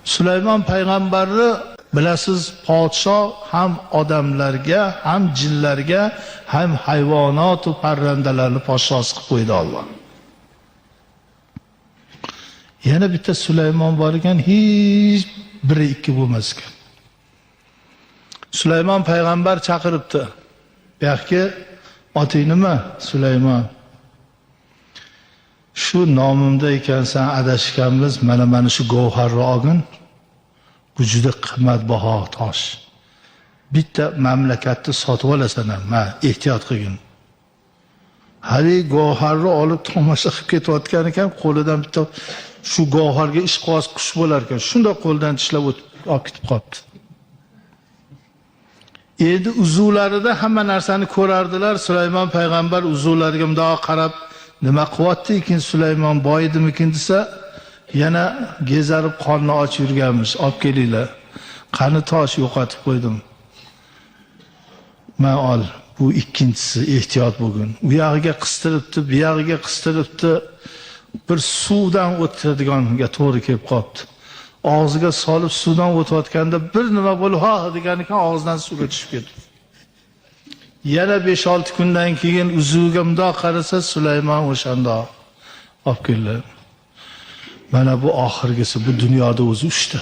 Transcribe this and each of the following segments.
Sulaymon payg'ambarni bilasiz, podshoh ham odamlarga, ham jinlarga, ham hayvonot va parrandalarni podshosi qilib qo'ydi Alloh. Yana bitta Sulaymon bor ekan, hech biri ikki bo'lmas ekan. Sulaymon payg'ambar chaqiribdi. Bu yoqqa oting nima? Sulaymon. Shu nomimda ekansan, adashganmiz, mana shu govharni olgin. Bu juda qimmatbaho tosh. Bitta mamlakatni sotib olasan ham, ehtiyot qilgin. Hali govharni olib tomosha qilib ketayotgan ekan, qo'lidan bitta shu govharga ishqoz qush bo'lar ekan, shunda qo'ldan tishlab olib ketib qolibdi. Endi uzuvlarida hamma narsani ko'rardilar. Sulaymon payg'ambar uzuvlarga mundoq qarab, nima qilyapti ekan Sulaymon, boydimikin desa, yana gezarib qonni och yurganmish. Olib kelinglar. Qani tosh yo'qotib qo'ydim. Men ol. Bu ikkinchisi, ehtiyot bo'lgin. U yog'iga qistiribdi, bu yog'iga qistiribdi. Bir suvdan o'tadiganiga to'g'ri kelib qolibdi. Og'ziga solib suvdan o'tayotganda bir nima bo'lib, ha degan ekan, og'zidan suvga tushib ketdi. Yana 5-6 kundan keyin uzuviga mundoq qarasa, Sulaymon o'shanda olib keldi. Mana bu oxirgisi, bu dunyoda o'zi 3 ta.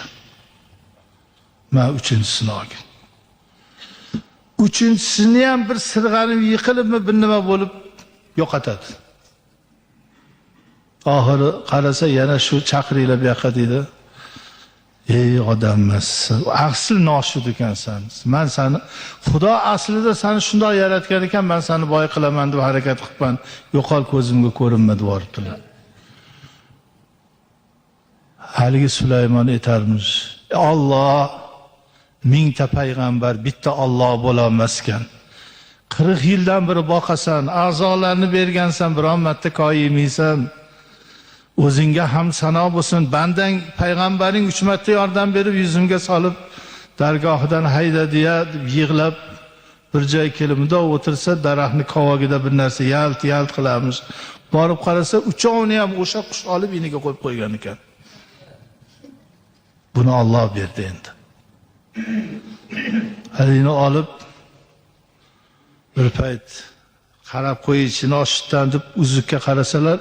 Men 3-chisini olgan. 3-chisini ham bir sirg'anib yiqilibmi, bir nima bo'lib yo'qotadi. Oxiri qarasa yana shu chaqiringlar bu yoqqa deydi. Ey odammas, asl noshud ekansan. Men seni Xudo aslida seni shunday yaratgan ekan, men seni boy qilaman deb harakat qilibman. Yo'qol ko'zimga ko'rinma deb boribdilar. Haligi Sulaymon aytarmish, Alloh mingta payg'ambar bitta Alloh bo'la olmas ekan. 40 yildan beri boqasan, a'zolarni bergansan, biron marta koyiymaysan. O'zingga ham sano bo'lsin. Bandang payg'ambaring 3 marta yordam berib yuzimga solib dargohidan hayda deya yig'lab bir joy kelib mundoq o'tirsa, daraxtni qovog'ida bir narsa yalt qilarmish. Borib qarasa, uchovini ham o'sha qush olib iniga qo'yib qo'ygan ekan. Buni Alloh berdi endi. Halini olib bir payt qarab qo'yishini oshitdan deb uzukka qarasalar,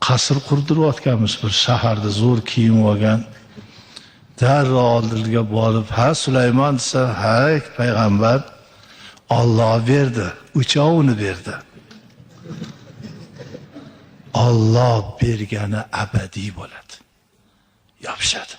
qasr qurdirayotganmiz, bir shaharda zo'r kiyim olgan. Darrov oldiga borib, ha Sulaymon desa, ha payg'ambar, Alloh berdi, uchovini berdi. Alloh bergani abadiy bo'ladi. Yopishadi.